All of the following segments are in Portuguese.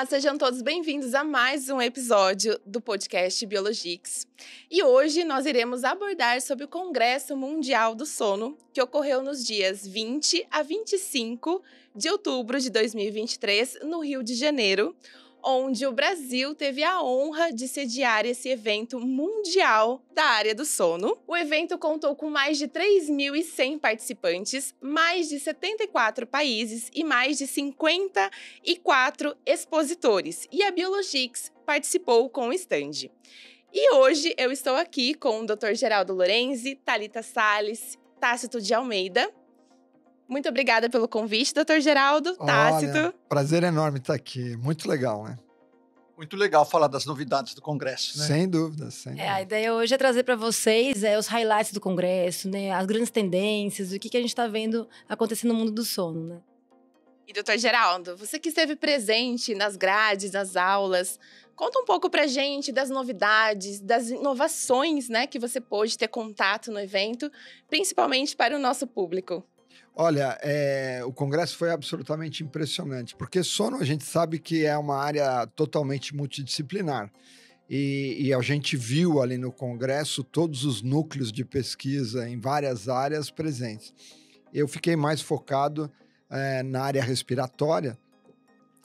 sejam todos bem-vindos a mais um episódio do podcast Biologix. E hoje nós iremos abordar sobre o Congresso Mundial do Sono, que ocorreu nos dias 20 a 25 de outubro de 2023, no Rio de Janeiro, onde o Brasil teve a honra de sediar esse evento mundial da área do sono. O evento contou com mais de 3.100 participantes, mais de 74 países e mais de 54 expositores. E a Biologix participou com o stand. E hoje eu estou aqui com o Dr. Geraldo Lorenzi, Thalita Salles, Tácito de Almeida. Muito obrigada pelo convite, Dr. Geraldo, Tácito. Olha, prazer enorme estar aqui. Muito legal, né? Muito legal falar das novidades do Congresso, né? Sem dúvida, sem dúvida. A ideia hoje é trazer para vocês os highlights do Congresso, né? As grandes tendências, o que a gente está vendo acontecer no mundo do sono, né? E, Dr. Geraldo, você que esteve presente nas grades, nas aulas, conta um pouco pra gente das novidades, das inovações, né, que você pôde ter contato no evento, principalmente para o nosso público. Olha, o congresso foi absolutamente impressionante, porque sono a gente sabe que é uma área totalmente multidisciplinar. E a gente viu ali no congresso todos os núcleos de pesquisa em várias áreas presentes. Eu fiquei mais focado na área respiratória,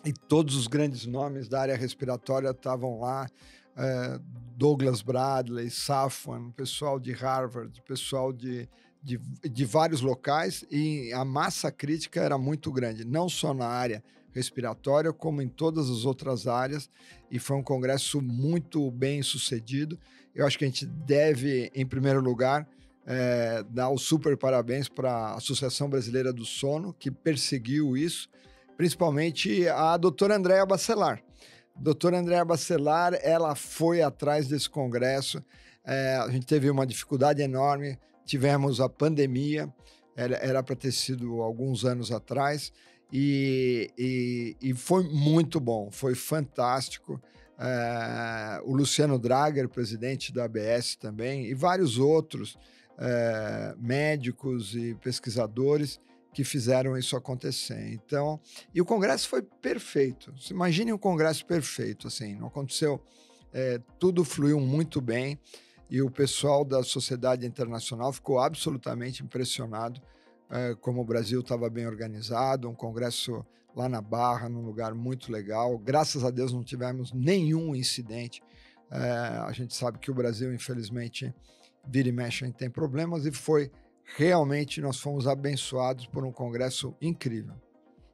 e todos os grandes nomes da área respiratória estavam lá. Douglas Bradley, Safwan, pessoal de Harvard, pessoal de vários locais, e a massa crítica era muito grande, não só na área respiratória, como em todas as outras áreas, e foi um congresso muito bem sucedido. Eu acho que a gente deve, em primeiro lugar, dar o super parabéns para a Associação Brasileira do Sono, que perseguiu isso, principalmente a doutora Andréa Bacelar. A doutora Andréa Bacelar, ela foi atrás desse congresso, a gente teve uma dificuldade enorme. Tivemos a pandemia, era para ter sido alguns anos atrás, e foi muito bom, foi fantástico. O Luciano Drager, presidente da ABS também, e vários outros médicos e pesquisadores que fizeram isso acontecer. Então, e o congresso foi perfeito. Imagine um congresso perfeito, assim, não aconteceu, tudo fluiu muito bem. E o pessoal da Sociedade Internacional ficou absolutamente impressionado como o Brasil estava bem organizado, um congresso lá na Barra, num lugar muito legal. Graças a Deus não tivemos nenhum incidente. A gente sabe que o Brasil, infelizmente, vira e mexe, a gente tem problemas, e nós fomos abençoados por um congresso incrível.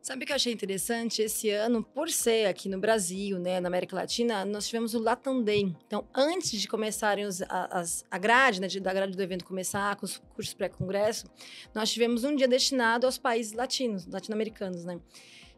Sabe o que eu achei interessante? Esse ano, por ser aqui no Brasil, né, na América Latina, nós tivemos o Latam Day. Então, antes de começarem a grade, né, da grade do evento começar, com os cursos pré-congresso, nós tivemos um dia destinado aos países latino-americanos, né?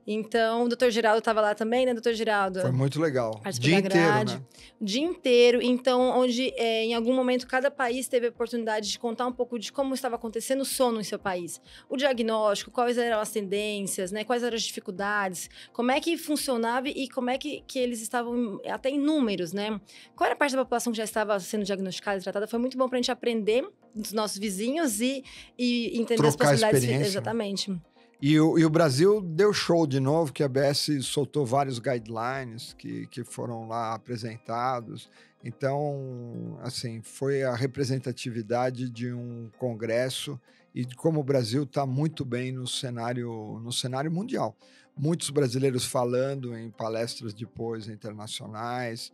Então, o Dr. Geraldo estava lá também, né, Dr. Geraldo? Foi muito legal. Participou da grade, né? O dia inteiro. Então, onde em algum momento cada país teve a oportunidade de contar um pouco de como estava acontecendo o sono em seu país. O diagnóstico, quais eram as tendências, né, quais eram as dificuldades, como é que funcionava e como é que eles estavam, até em números, né? Qual era a parte da população que já estava sendo diagnosticada e tratada? Foi muito bom para a gente aprender dos nossos vizinhos e entender trocar as possibilidades. Experiência. Exatamente. E o Brasil deu show de novo, que a ABS soltou vários guidelines que foram lá apresentados. Então, assim, foi a representatividade de um congresso e de como o Brasil está muito bem no cenário mundial. Muitos brasileiros falando em palestras depois internacionais,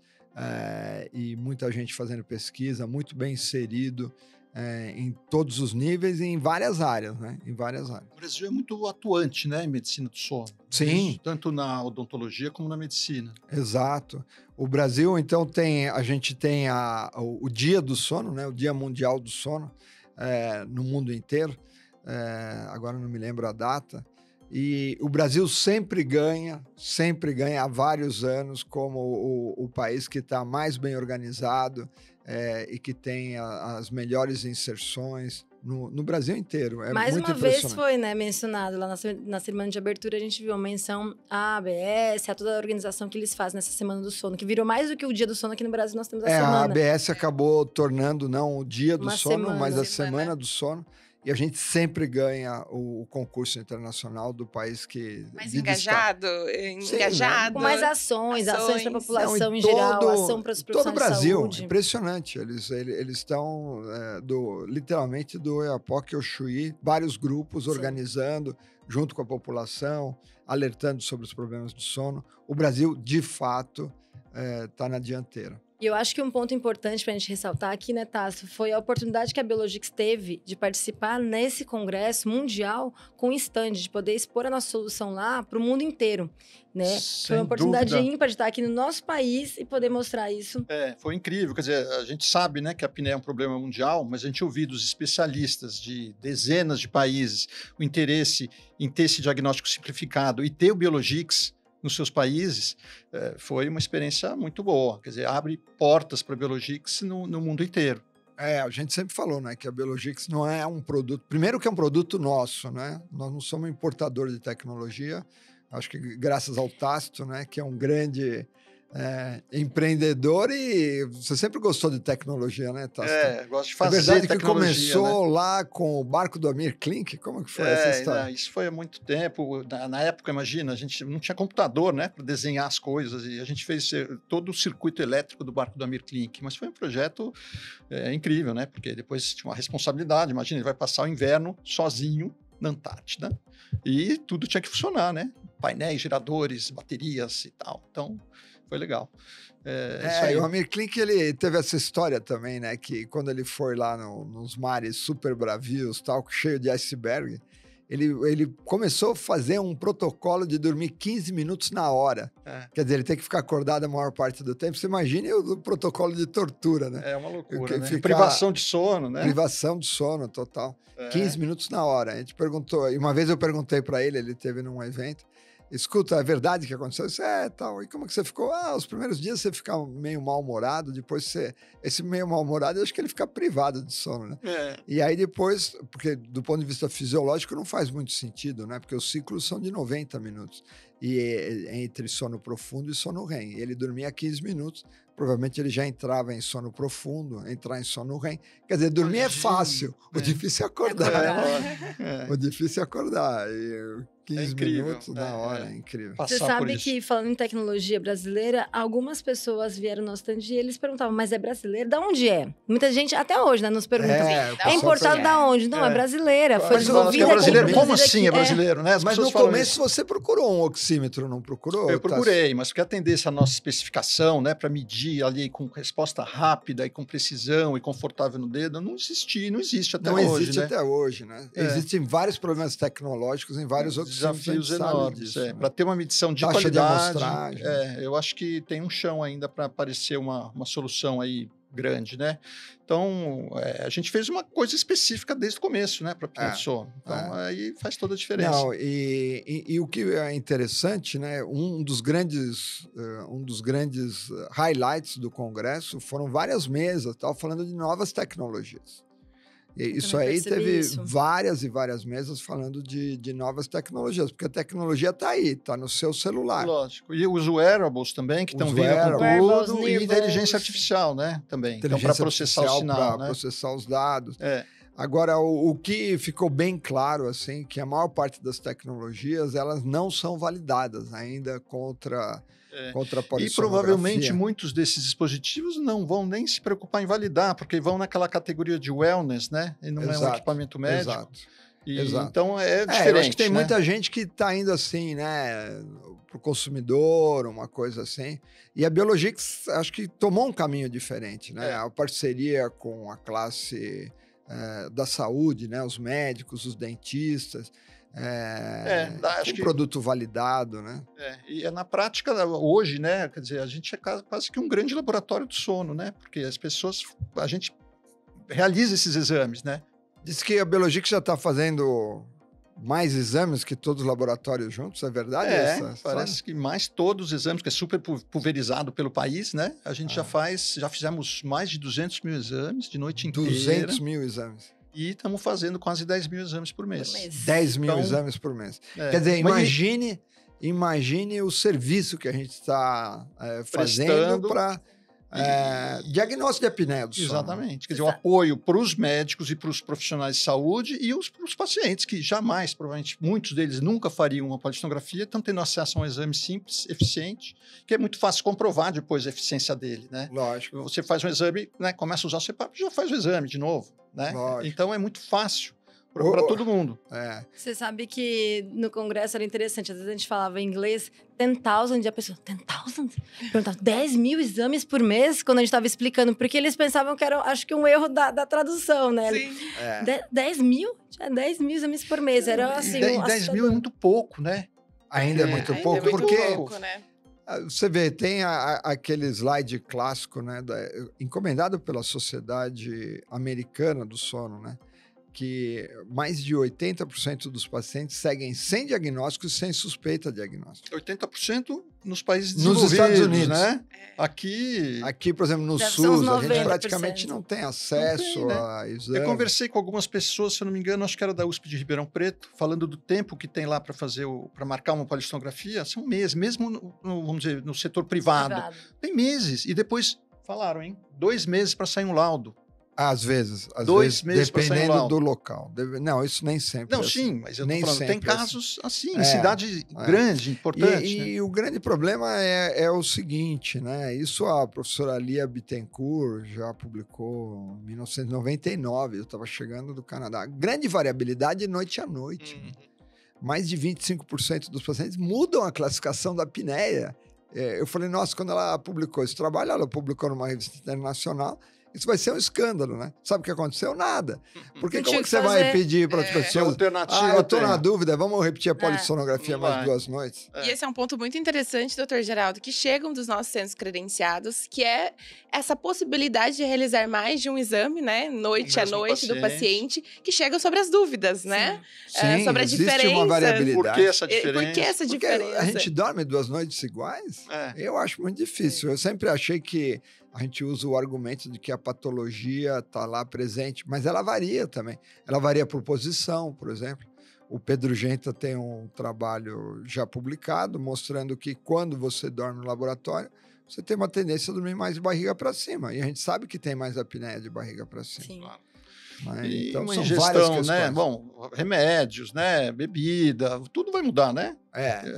e muita gente fazendo pesquisa, muito bem inserido em todos os níveis e em várias áreas, né? Em várias áreas. O Brasil é muito atuante, né, em medicina do sono. Sim. Isso, tanto na odontologia como na medicina. Exato. O Brasil, então, a gente tem o Dia do Sono, né? O Dia Mundial do Sono, no mundo inteiro. Agora não me lembro a data. E o Brasil sempre ganha há vários anos como o país que está mais bem organizado, e que tem as melhores inserções no Brasil inteiro. Mais uma vez foi, né, mencionado lá na semana de abertura, a gente viu a menção à ABS, a toda a organização que eles fazem nessa Semana do Sono, que virou mais do que o Dia do Sono. Aqui no Brasil nós temos a semana. A ABS acabou tornando não o Dia do Sono, semana, mas a Semana do Sono. E a gente sempre ganha o concurso internacional do país que... Mais de destaque. Sim, engajado. Com mais ações para a população Não, em geral, ação para os todo o profissionais de Brasil, saúde. impressionante. Eles estão, literalmente, do Oiapoque ao Chuí, vários grupos organizando, junto com a população, alertando sobre os problemas do sono. O Brasil, de fato, está na dianteira. E eu acho que um ponto importante para a gente ressaltar aqui, né, Tasso, foi a oportunidade que a Biologix teve de participar nesse congresso mundial com stand, de poder expor a nossa solução lá para o mundo inteiro, né? Foi uma oportunidade ímpar de estar aqui no nosso país e poder mostrar isso. Foi incrível. Quer dizer, a gente sabe, né, que a apneia é um problema mundial, mas a gente ouviu dos especialistas de dezenas de países o interesse em ter esse diagnóstico simplificado e ter o Biologix nos seus países, foi uma experiência muito boa. Quer dizer, abre portas para a Biologix no mundo inteiro. A gente sempre falou, né, que a Biologix não é um produto... Primeiro que é um produto nosso, né? Nós não somos importador de tecnologia. Acho que graças ao Tácito, né, que é um grande empreendedor, e você sempre gostou de tecnologia, né, Tácito? Gosto de fazer tecnologia. É verdade que tecnologia, começou, né, lá com o barco do Amir Klink? Como que foi essa história? Não, isso foi há muito tempo. Na época, imagina, a gente não tinha computador, né, para desenhar as coisas, e a gente fez todo o circuito elétrico do barco do Amir Klink, mas foi um projeto incrível, né, porque depois tinha uma responsabilidade. Imagina, ele vai passar o inverno sozinho na Antártida, e tudo tinha que funcionar, né? Painéis, geradores, baterias e tal. Então, foi legal. Isso aí. O Amir Klink, ele teve essa história também, né? Que quando ele foi lá nos mares super bravios, tal, cheio de iceberg, ele começou a fazer um protocolo de dormir 15 minutos na hora. Quer dizer, ele tem que ficar acordado a maior parte do tempo. Você imagine o protocolo de tortura, né? É uma loucura, né? Ficar... Privação de sono, né? Privação de sono, total. 15 minutos na hora. A gente perguntou, e uma vez eu perguntei para ele teve num evento, escuta, é verdade que aconteceu? Eu disse, tal. E como que você ficou? Os primeiros dias você fica meio mal-humorado, depois esse meio mal-humorado, eu acho que ele fica privado de sono, né? E aí depois, porque do ponto de vista fisiológico não faz muito sentido, né? Porque os ciclos são de 90 minutos. E entre sono profundo e sono REM. Ele dormia 15 minutos, provavelmente ele já entrava em sono profundo, entrar em sono REM. Quer dizer, dormir é fácil, o difícil é acordar. O difícil é acordar. E 15 minutos na hora, é incrível. Você sabe que, falando em tecnologia brasileira, algumas pessoas vieram no stand e eles perguntavam, mas é brasileiro? Da onde é? Muita gente, até hoje, né, nos pergunta. É importado da onde? Não, é brasileira. Foi desenvolvida aqui. É brasileiro? Como assim é brasileiro, né? Mas no começo você procurou um oxímetro, não procurou? Eu procurei, mas porque atendesse a nossa especificação, né, para medir ali com resposta rápida e com precisão e confortável no dedo, não existe até hoje. Não existe né? até hoje, né? Existem vários problemas tecnológicos em vários oxímetros. Desafios enormes. Disso, né? Para ter uma medição de taxa qualidade. De amostragem. Eu acho que tem um chão ainda para aparecer uma solução aí grande, né? Então, a gente fez uma coisa específica desde o começo, né? Para apneia de sono. Então, aí faz toda a diferença. Não, e o que é interessante, né? Um dos grandes highlights do congresso foram várias mesas, falando de novas tecnologias. Isso aí teve várias e várias mesas falando de novas tecnologias, porque a tecnologia está aí, está no seu celular. Lógico. E os wearables também, que estão vindo com tudo, e inteligência artificial, né? Também. Então, para processar o sinal, para processar os dados. Agora, o que ficou bem claro, assim, que a maior parte das tecnologias, elas não são validadas ainda contra a polissonografia. E provavelmente muitos desses dispositivos não vão nem se preocupar em validar, porque vão naquela categoria de wellness, né? E não é um equipamento médico. Exato. Então é diferente. Eu acho que tem muita gente que está indo assim, né, para o consumidor, uma coisa assim. E a Biologix, acho que tomou um caminho diferente, né? A parceria com a classe da saúde, né? Os médicos, os dentistas. Acho que produto validado, né? E na prática, hoje, né? Quer dizer, a gente é quase que um grande laboratório do sono, né? Porque a gente realiza esses exames, né? Diz que a Biologix já está fazendo mais exames que todos os laboratórios juntos, é verdade? Parece que mais todos os exames, que é super pulverizado pelo país, né? A gente já fizemos mais de 200 mil exames de noite inteira. 200 mil exames. E estamos fazendo quase 10 mil exames por mês. 10 mil exames por mês. Quer dizer, imagine o serviço que a gente está fazendo Diagnóstico de apneia do sono. Exatamente. Quer dizer, o apoio para os médicos e para os profissionais de saúde e para os pacientes, que jamais, provavelmente, muitos deles nunca fariam uma polissonografia, estão tendo acesso a um exame simples, eficiente, que é muito fácil comprovar depois a eficiência dele, né? Lógico. Você faz um exame, né, começa a usar o CPAP, já faz o exame de novo, né? Lógico. Então, é muito fácil para todo mundo. Você sabe que no congresso era interessante, às vezes a gente falava em inglês 10,000 e a pessoa, 10,000? Perguntava, 10 mil exames por mês? Quando a gente estava explicando, porque eles pensavam que era, acho que um erro da tradução, né? Sim. 10 mil? 10 mil exames por mês, era assim... E 10 mil é muito pouco, né? Ainda é muito Ainda pouco, é muito porque pouco, né? você vê, tem aquele slide clássico, né, encomendado pela Sociedade Americana do Sono, né? Que mais de 80% dos pacientes seguem sem diagnóstico e sem suspeita de diagnóstico. 80% nos países Nos desenvolvidos, Estados Unidos, né? Aqui, por exemplo, no Deve ser uns SUS, a gente 90%. praticamente não tem acesso Não tem, né? a exame. eu conversei com algumas pessoas, se eu não me engano, acho que era da USP de Ribeirão Preto, falando do tempo que tem lá para marcar uma polissonografia. São meses, mesmo vamos dizer, no setor privado. Tem meses. E depois falaram, 2 meses para sair um laudo. Às vezes 2 meses pra sair um dependendo laudo. do local. Não, isso nem sempre. Não, é assim. sim, mas eu tô Nem falando, tem sempre é assim. casos assim, em cidade grande, importante. E o grande problema é o seguinte, né? Isso a professora Lia Bittencourt já publicou em 1999, eu estava chegando do Canadá. Grande variabilidade noite a noite. Mais de 25% dos pacientes mudam a classificação da apneia. Eu falei, nossa, quando ela publicou esse trabalho, ela publicou numa revista internacional, isso vai ser um escândalo, né? Sabe o que aconteceu? Nada. Porque como que você vai pedir para as pessoas? Eu estou na dúvida, vamos repetir a polissonografia mais 2 noites? E esse é um ponto muito interessante, doutor Geraldo, que chegam dos nossos centros credenciados, que é essa possibilidade de realizar mais de um exame, né? Noite a noite do paciente, que chega sobre as dúvidas, né? Sim, sobre a existe diferença. uma variabilidade. Por que essa diferença? Por que essa diferença? Porque a gente dorme 2 noites iguais? Eu acho muito difícil. Eu sempre achei que a gente usa o argumento de que a patologia está lá presente, mas ela varia também. Ela varia por posição, por exemplo. O Pedro Genta tem um trabalho já publicado mostrando que quando você dorme no laboratório, você tem uma tendência a dormir mais de barriga para cima. E a gente sabe que tem mais apneia de barriga para cima. Sim. Claro. E então, uma são ingestão, várias questões. né? Bom, remédios, né? Bebida, tudo vai mudar, né?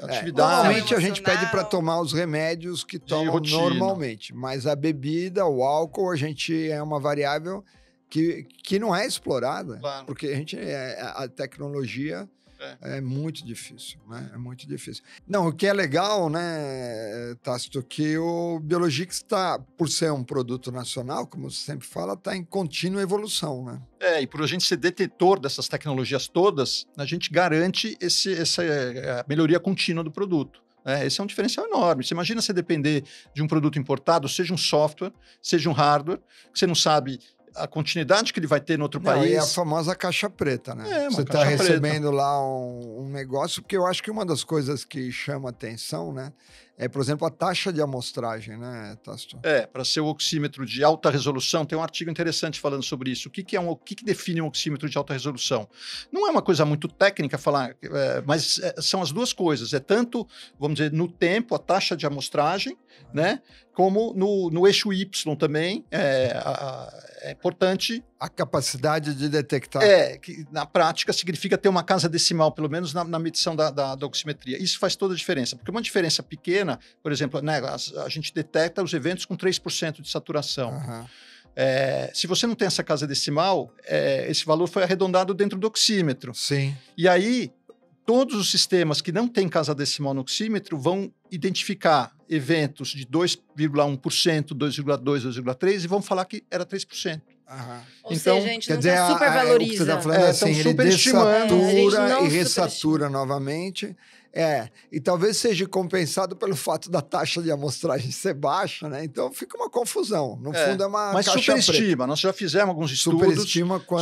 Atividade. Normalmente a gente pede para tomar os remédios que tomam rotina. normalmente, mas a bebida, o álcool, a gente é uma variável que não é explorada, Claro. porque a tecnologia é muito difícil, né? É muito difícil. Não, o que é legal, né, Tácito, que o Biologix está, por ser um produto nacional, como você sempre fala, está em contínua evolução, né? E por a gente ser detetor dessas tecnologias todas, a gente garante essa melhoria contínua do produto. Esse é um diferencial enorme. Você imagina você depender de um produto importado, seja um software, seja um hardware, que você não sabe a continuidade que ele vai ter no outro país. E a famosa caixa preta, né? Você está recebendo lá um negócio, porque eu acho que uma das coisas que chama atenção, né, é, por exemplo, a taxa de amostragem, né, Tácito? Para ser o oxímetro de alta resolução, tem um artigo interessante falando sobre isso. O que define um oxímetro de alta resolução? Não é uma coisa muito técnica falar, mas são as duas coisas. É tanto, vamos dizer, no tempo, a taxa de amostragem, né, como no eixo Y também. É importante. A capacidade de detectar. Que na prática significa ter uma casa decimal, pelo menos na medição da oximetria. Isso faz toda a diferença, porque uma diferença pequena, por exemplo, né, a gente detecta os eventos com 3% de saturação. Se você não tem essa casa decimal, esse valor foi arredondado dentro do oxímetro. Sim. E aí, todos os sistemas que não têm casa decimal no oxímetro vão identificar eventos de 2,1%, 2,2%, 2,3% e vão falar que era 3%. Ou então, seja, a gente quer não dizer, supervaloriza. O que você está falando assim, ele superestimando. e ressatura novamente. E talvez seja compensado pelo fato da taxa de amostragem ser baixa, né? Então fica uma confusão. No fundo é uma mas caixa superestima. preta. Nós já fizemos alguns estudos.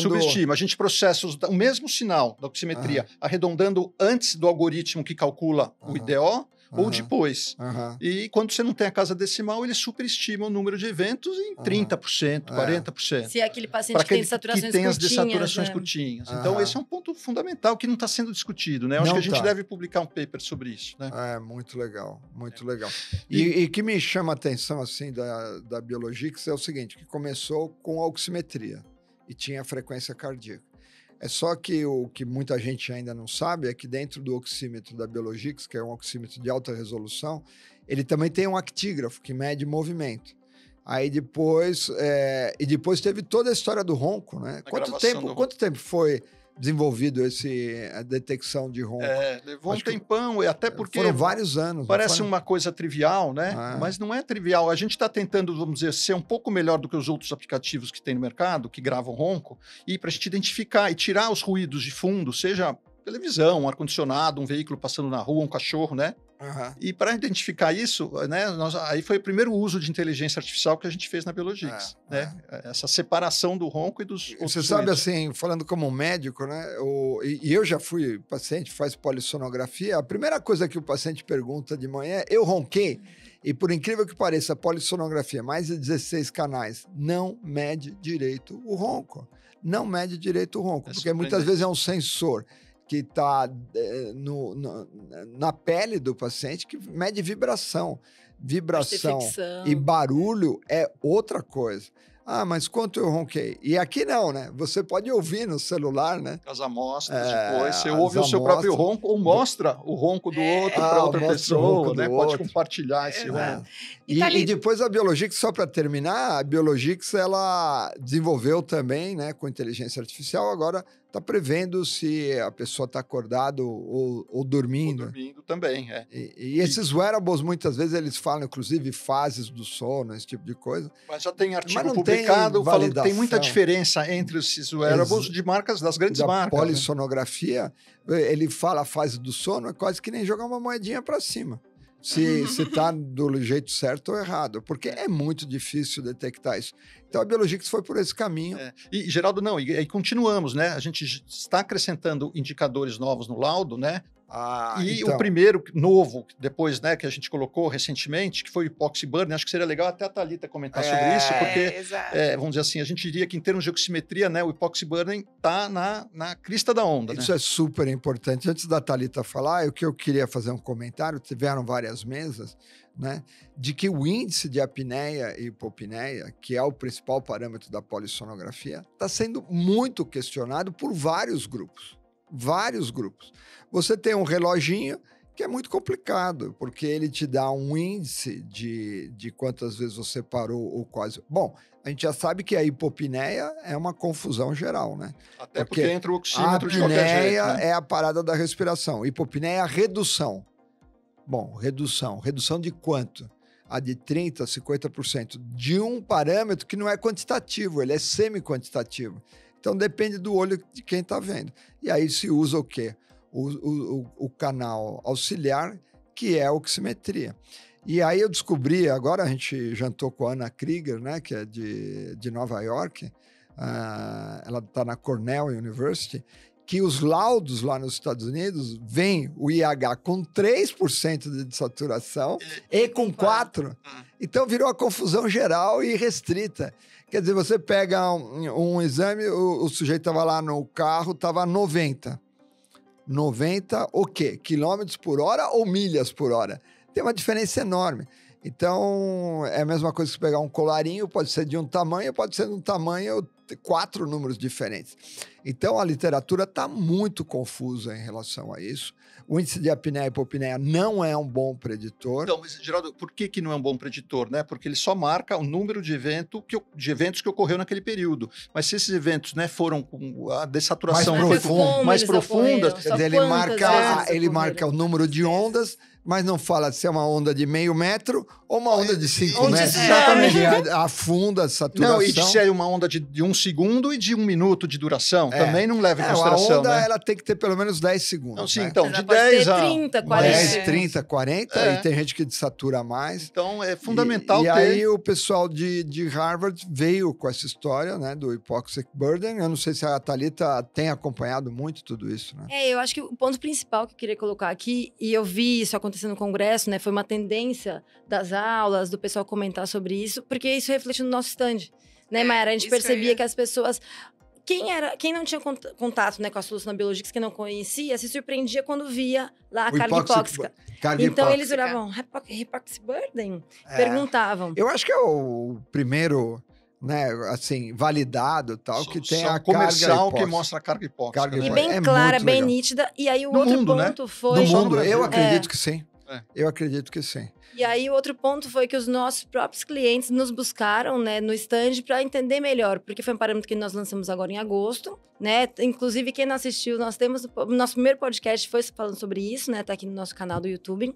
Superestima. A gente processa o mesmo sinal da oximetria, arredondando antes do algoritmo que calcula o IDO, ou depois. Aham. E quando você não tem a casa decimal, ele superestima o número de eventos em 30%, 40%. Se é aquele paciente Para que tem que saturações tem as curtinhas, dessaturações né? curtinhas. Então, esse é um ponto fundamental que não está sendo discutido, né? Eu acho Não que a gente tá. deve publicar um paper sobre isso, né? É, muito legal, muito legal. E que me chama a atenção, assim, da Biologix é o seguinte, que começou com a oximetria e tinha a frequência cardíaca. É só que o que muita gente ainda não sabe é que dentro do oxímetro da Biologix, que é um oxímetro de alta resolução, ele também tem um actígrafo que mede movimento. Aí depois, depois teve toda a história do ronco, né? Quanto tempo foi desenvolvido a detecção de ronco? Levou um tempão, e até porque... Foram vários anos. Parece uma coisa trivial, né? Mas não é trivial. A gente está tentando, vamos dizer, ser um pouco melhor do que os outros aplicativos que tem no mercado, que gravam ronco, e para a gente identificar e tirar os ruídos de fundo, seja televisão, um ar-condicionado, um veículo passando na rua, um cachorro, né? E para identificar isso, né, aí foi o primeiro uso de inteligência artificial que a gente fez na Biologix, né? Essa separação do ronco e dos outros Você sabe, ruídos. assim, falando como médico, né? E eu já fui paciente, faz polissonografia. A primeira coisa que o paciente pergunta de manhã é: eu ronquei? E por incrível que pareça, a polissonografia, mais de 16 canais, não mede direito o ronco. Não mede direito o ronco, porque muitas vezes é um sensor que está na pele do paciente, que mede vibração. Vibração e barulho é outra coisa. Ah, mas quanto eu ronquei? E aqui não, né? Você pode ouvir no celular, né? As amostras, depois você ouve o seu próprio ronco ou mostra o ronco do outro para outra pessoa, né? Pode compartilhar esse ronco. E depois a Biologix, só para terminar, a Biologix, ela desenvolveu também, né, com inteligência artificial, agora está prevendo se a pessoa está acordada ou dormindo. Ou dormindo também, E esses wearables, muitas vezes, eles falam, inclusive, fases do sono, esse tipo de coisa. Mas já tem artigo publicado falando que tem muita diferença entre esses wearables de marcas, das grandes marcas. A polissonografia, ele fala a fase do sono, é quase que nem jogar uma moedinha para cima. Se está do jeito certo ou errado, porque é muito difícil detectar isso. Então a Biologix foi por esse caminho. E Geraldo, não, e continuamos, né? A gente está acrescentando indicadores novos no laudo, né? O primeiro novo, depois, né, que a gente colocou recentemente, que foi o Epoxy Burn, acho que seria legal até a Thalita comentar sobre isso, porque, vamos dizer assim, a gente diria que em termos de oximetria, né, o Epoxy Burning está na crista da onda. Isso é super importante. Antes da Thalita falar, o que eu queria fazer um comentário, tiveram várias mesas, né, de que o índice de apneia e hipopneia, que é o principal parâmetro da polissonografia, está sendo muito questionado por vários grupos. Vários grupos. Você tem um reloginho que é muito complicado, porque ele te dá um índice de quantas vezes você parou ou quase. Bom, a gente já sabe que a hipopneia é uma confusão geral, né? Até porque entra o oxímetro de qualquer jeito, né? A apneia é a parada da respiração. Hipopneia é a redução. Bom, redução. Redução de quanto? A de 30%, 50% de um parâmetro que não é quantitativo, ele é semi-quantitativo. Então, depende do olho de quem está vendo. E aí se usa o quê? O canal auxiliar, que é a oximetria. E aí eu descobri, agora a gente jantou com a Anna Krieger, né, que é de Nova York, ela está na Cornell University, que os laudos lá nos Estados Unidos vêm o IH com 3% de saturação e com 4%. Então virou uma confusão geral e restrita. Quer dizer, você pega um exame, o sujeito estava lá no carro, estava 90. 90 o quê? Quilômetros por hora ou milhas por hora? Tem uma diferença enorme. Então, é a mesma coisa que pegar um colarinho, pode ser de um tamanho, pode ser de um tamanho, 4 números diferentes. Então, a literatura está muito confusa em relação a isso. O índice de apneia e hipopneia não é um bom preditor. Então, mas, Geraldo, por que não é um bom preditor, né? Porque ele só marca o número de eventos que ocorreu naquele período. Mas se esses eventos, né, foram com a dessaturação mais profunda, ele marca o número de ondas, mas não fala se é uma onda de meio metro ou uma onda de 5 metros. Exatamente. Afunda a saturação. Não, e se é uma onda de 1 segundo e de 1 minuto de duração. Não, também não leva em consideração, a onda, né? ela tem que ter pelo menos 10 segundos. Então, sim, né? então, Mas de ela pode 10 ter a... 30, 40. 10, 30, 40, É. e tem gente que desatura mais. Então, é fundamental E ter... aí o pessoal de Harvard veio com essa história, né, do hypoxic burden. Eu não sei se a Thalita tem acompanhado muito tudo isso, né? Eu acho que o ponto principal que eu queria colocar aqui, e eu vi isso acontecendo no Congresso, né? Foi uma tendência das aulas, do pessoal comentar sobre isso, porque isso reflete no nosso stand. Né, Mayara? A gente isso que eu percebia ia- que as pessoas... Quem não tinha contato, né, com a solução da Biologix, que não conhecia, se surpreendia quando via lá a O carga hypoxic hipóxica. carga Então, hipóxica. eles olhavam, hypoxic burden? É. Perguntavam. Eu acho que é o primeiro, né, assim, validado tal, que tem Só a um comercial carga que hipóxica. mostra a carga hipóxica. Carga né? E hipóxica. bem É clara, muito bem legal. nítida. E aí, o No outro mundo, né? ponto foi... No Só no mundo, Brasil. eu É. acredito que sim. É. Eu acredito que sim. E aí, o outro ponto foi que os nossos próprios clientes nos buscaram, né, no stand para entender melhor, porque foi um parâmetro que nós lançamos agora em agosto, né? Inclusive, quem não assistiu, nós temos o nosso primeiro podcast foi falando sobre isso, né? Tá aqui no nosso canal do YouTube.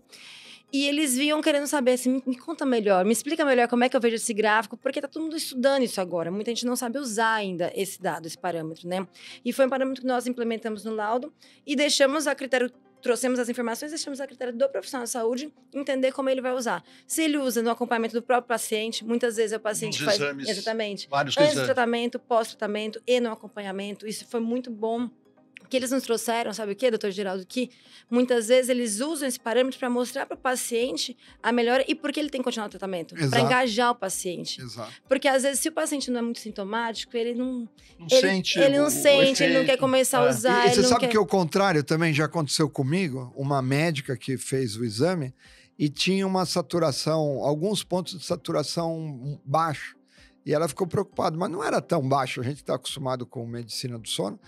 E eles vinham querendo saber, assim, me conta melhor, me explica melhor como é que eu vejo esse gráfico, porque tá todo mundo estudando isso agora. Muita gente não sabe usar ainda esse dado, esse parâmetro, né? E foi um parâmetro que nós implementamos no laudo e deixamos a critério, trouxemos as informações, deixamos a critério do profissional de saúde entender como ele vai usar. Se ele usa no acompanhamento do próprio paciente, muitas vezes o paciente Nos faz... exames, Exatamente. vários Antes do exames. tratamento, pós-tratamento e no acompanhamento. Isso foi muito bom. Que eles nos trouxeram, sabe o quê, doutor Geraldo? Que muitas vezes eles usam esse parâmetro para mostrar para o paciente a melhora e por que ele tem que continuar o tratamento. Para Exato. engajar o paciente. Exato. Porque às vezes, se o paciente não é muito sintomático, ele não Não ele, sente ele não o sente, ele não quer efeito. começar a É. usar. E ele você não sabe quer... que o contrário também já aconteceu comigo? Uma médica que fez o exame e tinha uma saturação, alguns pontos de saturação baixo. E ela ficou preocupada, mas não era tão baixo. A gente está acostumado com medicina do sono.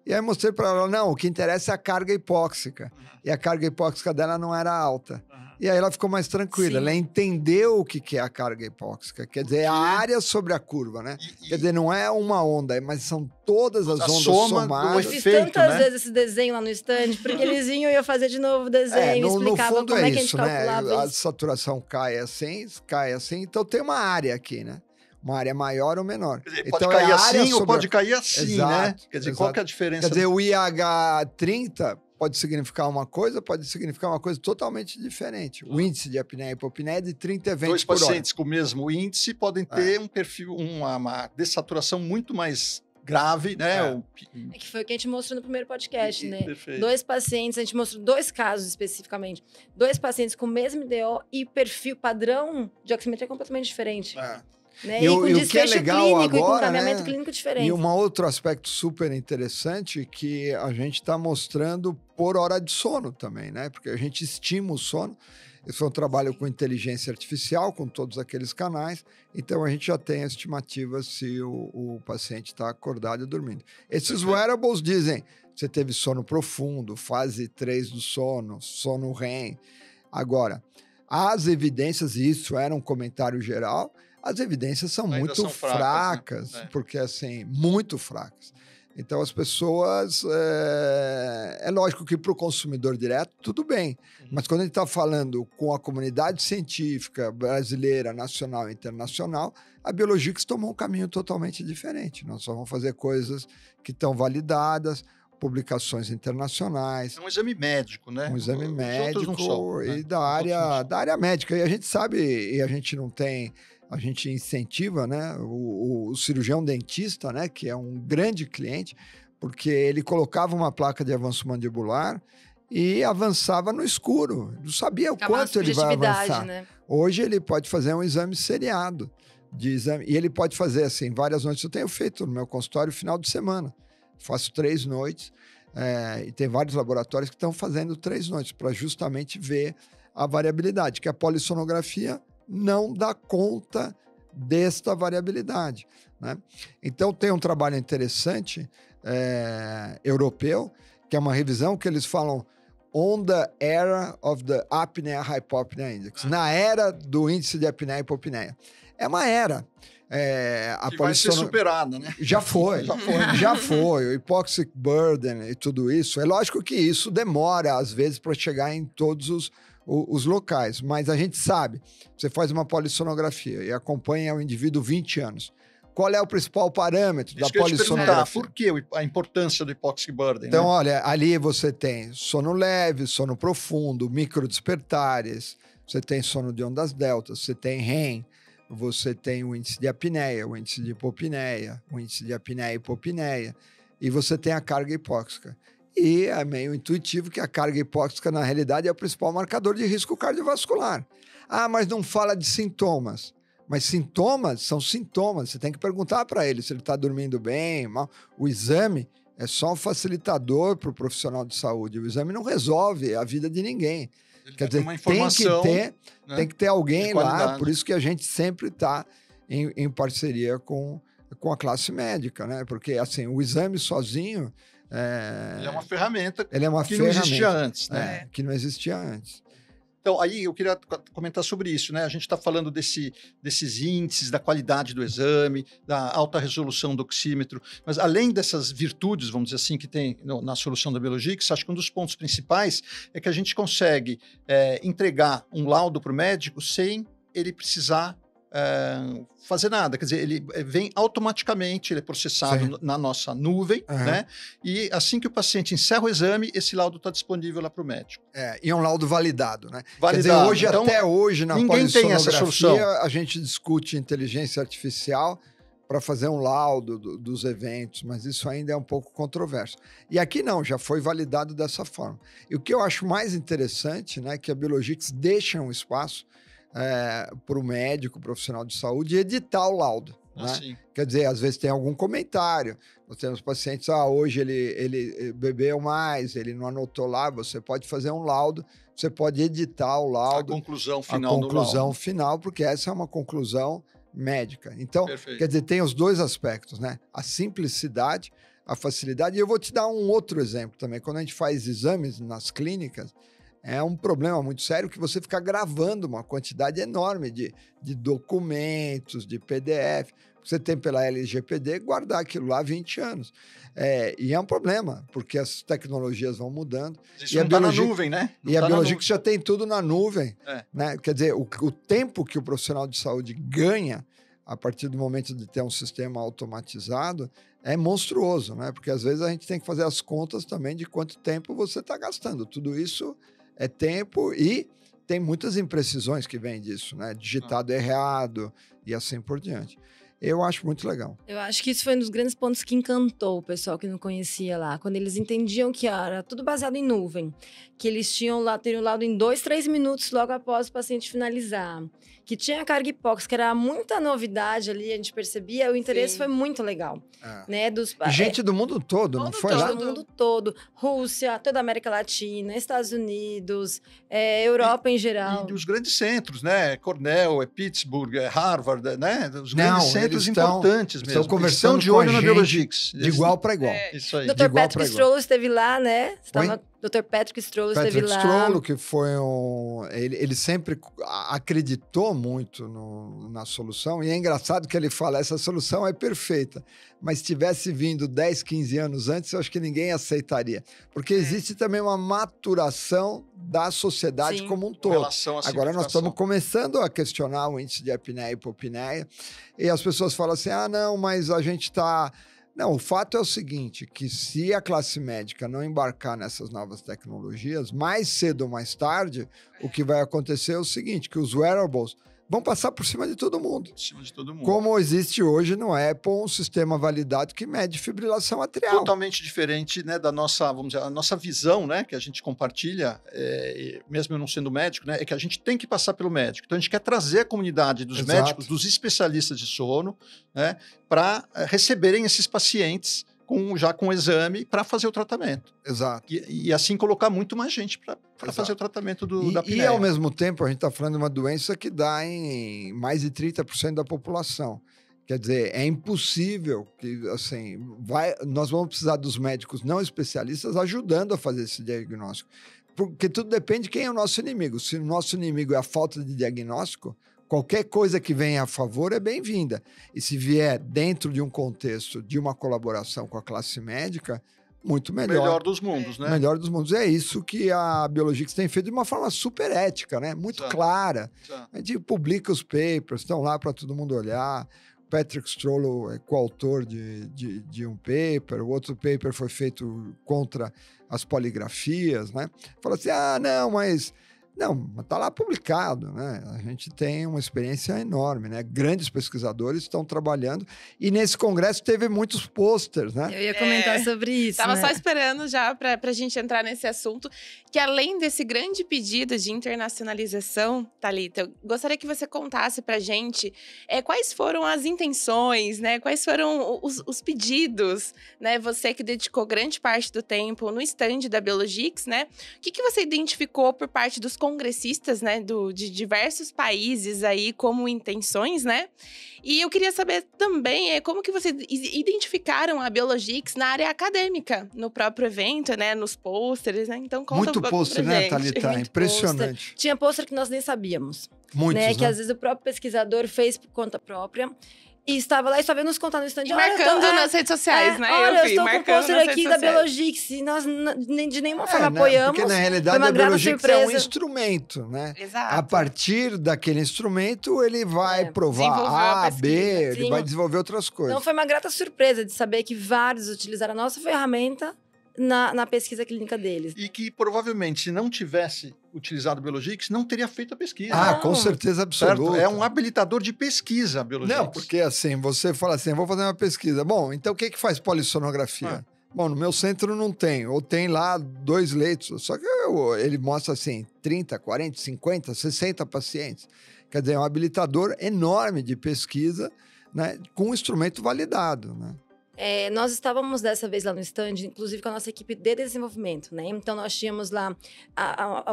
E aí mostrei para ela, não, o que interessa é a carga hipóxica. E a carga hipóxica dela não era alta. E aí ela ficou mais tranquila. Sim. Ela entendeu o que é a carga hipóxica. Quer dizer, é a área sobre a curva, né? Quer dizer, não é uma onda, mas são todas as A ondas soma do somadas. Eu fiz efeito, tantas né? vezes esse desenho lá no stand, porque eles vinham e eu fazia de novo o desenho, no explicava fundo como é é que a gente isso, né? calculava A isso. saturação cai assim. Então tem uma área aqui, né? Uma área maior ou menor. Quer dizer, Então, pode cair é a área assim ou sobre a- pode cair assim, né? Exato, Quer dizer, exato. qual que é a diferença? Quer dizer, o IH30 pode significar uma coisa, pode significar uma coisa totalmente diferente. O índice de apneia e hipopneia é de 30 eventos Dois por hora. pacientes com o mesmo índice podem ter um perfil, uma dessaturação muito mais grave, né? É. É que foi o que a gente mostrou no primeiro podcast, né? Perfeito. 2 pacientes, a gente mostrou 2 casos especificamente. 2 pacientes com o mesmo DO e perfil padrão de oximetria completamente diferente. É. Né? E E, o- com e o que é desfecho legal clínico e com agora, caminhamento né? clínico diferente. E um outro aspecto super interessante que a gente está mostrando por hora de sono também, né? Porque a gente estima o sono. Esse foi um trabalho com inteligência artificial, com todos aqueles canais. Então, a gente já tem a estimativa se o paciente está acordado e dormindo. Esses wearables dizem, você teve sono profundo, fase 3 do sono REM. Agora, as evidências, e isso era um comentário geral, as evidências são Ainda muito são fracas, fracas, né? porque assim, muito fracas. Então as pessoas, é lógico que para o consumidor direto, tudo bem, mas quando a gente está falando com a comunidade científica brasileira, nacional e internacional, a Biologix tomou um caminho totalmente diferente. Nós só vamos fazer coisas que estão validadas, publicações internacionais, É um exame médico, né? um exame Os médico outros não são, né? e Os outros da não área médica. E a gente sabe, e a gente não tem, a gente incentiva, né, o cirurgião dentista, né, que é um grande cliente, porque ele colocava uma placa de avanço mandibular e avançava no escuro. Não sabia o Acaba quanto ele vai subjetividade, avançar. né? Hoje ele pode fazer um exame seriado de exame, e ele pode fazer assim várias noites. Eu tenho feito no meu consultório final de semana. Faço 3 noites e tem vários laboratórios que estão fazendo 3 noites para justamente ver a variabilidade, que a polissonografia não dá conta desta variabilidade, né? Então tem um trabalho interessante europeu, que é uma revisão que eles falam on the era of the apnea hypopnea index, na era do índice de apneia e hipopneia. É uma era. A Que vai ser superada, né? já foi. Já foi. O hypoxic burden e tudo isso. É lógico que isso demora, às vezes, para chegar em todos os locais. Mas a gente sabe, você faz uma polissonografia e acompanha o indivíduo 20 anos. qual é o principal parâmetro da Isso que eu ia te perguntar, polissonografia. por que a importância do hypoxic burden? Então, né? olha, ali você tem sono leve, sono profundo, microdespertares, você tem sono de ondas deltas, você tem REM, você tem o índice de apneia, o índice de hipopneia, o índice de apneia e hipopneia, e você tem a carga hipóxica. E é meio intuitivo que a carga hipóxica, na realidade, é o principal marcador de risco cardiovascular. Ah, mas não fala de sintomas. Mas sintomas são sintomas. Você tem que perguntar para ele se ele está dormindo bem, mal. O exame é só um facilitador para o profissional de saúde. O exame não resolve a vida de ninguém. Ele Quer dá dizer, uma informação, né? Tem que ter alguém de lá. qualidade. Por isso que a gente sempre está em parceria com a classe médica, né? Porque assim, o exame sozinho Ele é uma ferramenta ele é uma que não existia antes, né? que não existia antes. Então, aí eu queria comentar sobre isso, né? A gente está falando desses índices, da qualidade do exame, da alta resolução do oxímetro, mas além dessas virtudes, vamos dizer assim, que tem na solução da Biologix, acho que um dos pontos principais é que a gente consegue entregar um laudo para o médico sem ele precisar fazer nada, quer dizer, ele vem automaticamente, ele é processado na nossa nuvem, né? E assim que o paciente encerra o exame, esse laudo está disponível lá para o médico. E é um laudo validado, né? Validado. Quer dizer, hoje, então, até hoje, na ninguém tem essa solução. polissonografia, a gente discute inteligência artificial para fazer um laudo dos eventos, mas isso ainda é um pouco controverso. E aqui não, já foi validado dessa forma. E o que eu acho mais interessante, né, é que a Biologix deixa um espaço para o médico, profissional de saúde, editar o laudo. Né? Quer dizer, às vezes tem algum comentário. Nós temos pacientes, hoje ele bebeu mais, ele não anotou lá, você pode fazer um laudo, você pode editar o laudo. A conclusão final do laudo. Final, porque essa é uma conclusão médica. Então, Perfeito. Quer dizer, tem os dois aspectos, né? A simplicidade, a facilidade. E eu vou te dar um outro exemplo também. Quando a gente faz exames nas clínicas, é um problema muito sério que você fica gravando uma quantidade enorme de documentos, de PDF. Você tem pela LGPD guardar aquilo lá há 20 anos. E é um problema, porque as tecnologias vão mudando. Isso não está na nuvem, né? E a Biologix já tem tudo na nuvem. Né? Quer dizer, o tempo que o profissional de saúde ganha a partir do momento de ter um sistema automatizado é monstruoso, né? Porque às vezes a gente tem que fazer as contas também de quanto tempo você está gastando. Tudo isso é tempo e tem muitas imprecisões que vêm disso, né? Digitado errado e assim por diante. Eu acho muito legal. Eu acho que isso foi um dos grandes pontos que encantou o pessoal que não conhecia lá. Quando eles entendiam que era tudo baseado em nuvem. Que eles teriam o laudo em 2, 3 minutos logo após o paciente finalizar. Que tinha carga hipóxica, era muita novidade ali, a gente percebia. O interesse foi muito legal. Né? Gente do mundo todo, não foi lá? Do mundo todo. Rússia, toda a América Latina, Estados Unidos, Europa em geral. E os grandes centros, né? Cornell, Pittsburgh, Harvard, né? Os grandes centros importantes mesmo. Estão conversando de olho na Biologix. De igual para igual. Isso aí. Dr. Patrick Strollo esteve lá, né? Dr. Patrick Strollo esteve lá. Patrick Strollo, que foi ele sempre acreditou muito na solução. E é engraçado que ele fala, essa solução é perfeita. Mas se tivesse vindo 10, 15 anos antes, eu acho que ninguém aceitaria. Porque existe também uma maturação da sociedade como um todo. Agora nós estamos começando a questionar o índice de apneia e hipopneia. E as pessoas falam assim, não, mas a gente está... Não, o fato é o seguinte, que se a classe médica não embarcar nessas novas tecnologias, mais cedo ou mais tarde, o que vai acontecer é o seguinte, que os wearables vão passar por cima de todo mundo. Por cima de todo mundo. Como existe hoje no Apple um sistema validado que mede fibrilação atrial. Totalmente diferente, né, da nossa, vamos dizer, a nossa visão, né, que a gente compartilha, mesmo eu não sendo médico, né, é que a gente tem que passar pelo médico. Então a gente quer trazer a comunidade dos médicos, dos especialistas de sono, né, para receberem esses pacientes já com o exame para fazer o tratamento. Exato. E assim colocar muito mais gente para fazer o tratamento da apneia. E ao mesmo tempo a gente está falando de uma doença que dá em mais de 30% da população. Quer dizer, é impossível que, assim, nós vamos precisar dos médicos não especialistas ajudando a fazer esse diagnóstico. Porque tudo depende de quem é o nosso inimigo. Se o nosso inimigo é a falta de diagnóstico, qualquer coisa que venha a favor é bem-vinda. E se vier dentro de um contexto de uma colaboração com a classe médica, muito melhor. Melhor dos mundos, né? Melhor dos mundos. É isso que a Biologix tem feito de uma forma super ética, né? Muito clara. A gente publica os papers, estão lá para todo mundo olhar. Patrick Strollo é coautor de um paper, o outro paper foi feito contra as poligrafias, né? Fala assim, não, mas está lá publicado, né? A gente tem uma experiência enorme, né? Grandes pesquisadores estão trabalhando e nesse congresso teve muithos posters, né? Eu ia comentar sobre isso, Tava né? só esperando já para a gente entrar nesse assunto, que além desse grande pedido de internacionalização, Thalita, eu gostaria que você contasse para a gente quais foram as intenções, né? Quais foram os pedidos, né? Você que dedicou grande parte do tempo no stand da Biologix, né? O que você identificou por parte dos congressistas, né, de diversos países aí como intenções, né? E eu queria saber também como que vocês identificaram a Biologix na área acadêmica, no próprio evento, né, nos pôsteres, né? Então conta Muito um pouco pôster, pra né, gente. Thalita? Muito Impressionante. Pôster. Tinha pôster que nós nem sabíamos. Muitos, né? Que às vezes o próprio pesquisador fez por conta própria. E estava lá e só vendo nos contar no stand. E marcando nas redes sociais, né? Olha, eu vi, estou com o marcando pôster nas aqui redes da sociais. Biologix. E nós de nenhuma forma né? apoiamos. Porque, na Foi realidade, uma a grata Biologix é um surpresa. instrumento, né? Exato. A partir daquele instrumento, ele vai provar Desenvolveu a A, B, pesquisa. ele Sim. vai desenvolver outras coisas. Então foi uma grata surpresa de saber que vários utilizaram a nossa ferramenta na pesquisa clínica deles. E que provavelmente, se não tivesse utilizado o Biologix, não teria feito a pesquisa. Com Não. certeza Certo? absoluta. É um habilitador de pesquisa, a Biologix. Não, porque assim, você fala assim, vou fazer uma pesquisa. Bom, então o que faz polissonografia? Bom, no meu centro não tem, ou tem lá 2 leitos, só que ele mostra assim, 30, 40, 50, 60 pacientes. Quer dizer, é um habilitador enorme de pesquisa, né, com um instrumento validado, né? Nós estávamos dessa vez lá no stand, inclusive com a nossa equipe de desenvolvimento, né? Então, nós tínhamos lá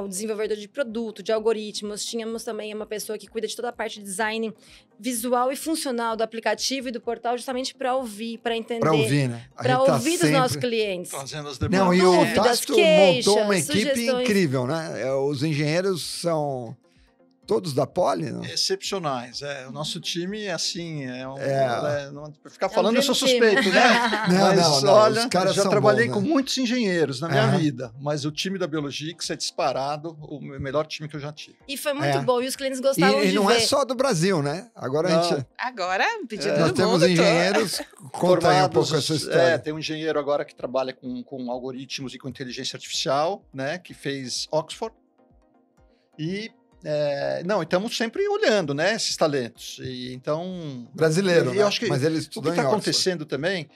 o desenvolvedor de produto, de algoritmos, tínhamos também uma pessoa que cuida de toda a parte de design visual e funcional do aplicativo e do portal, justamente para ouvir, para entender. Para ouvir, né? Para ouvir dos nossos clientes. Fazendo as Não, demandas. e o Dúvidas, Tácito queixas, montou uma equipe sugestões. incrível, né? Os engenheiros são todos da Poli, não? Excepcionais. O nosso time é assim, ficar um falando eu sou dream team. suspeito, né? Não, Mas não, olha, os caras já são trabalhei bons, com né? muitos engenheiros na minha Aham. vida, mas o time da Biologix é disparado o melhor time que eu já tive. E foi muito bom, e os clientes gostavam E de não ver. é só do Brasil, né? Agora a gente... Agora, pedido Nós do temos mundo todo. engenheiros, conta aí um pouco essa história. Tem um engenheiro agora que trabalha com algoritmos e com inteligência artificial, né? Que fez Oxford. E e estamos sempre olhando, né, esses talentos. E então Brasileiro, eu né? acho que Mas ele o estudou que em está Oxford. acontecendo também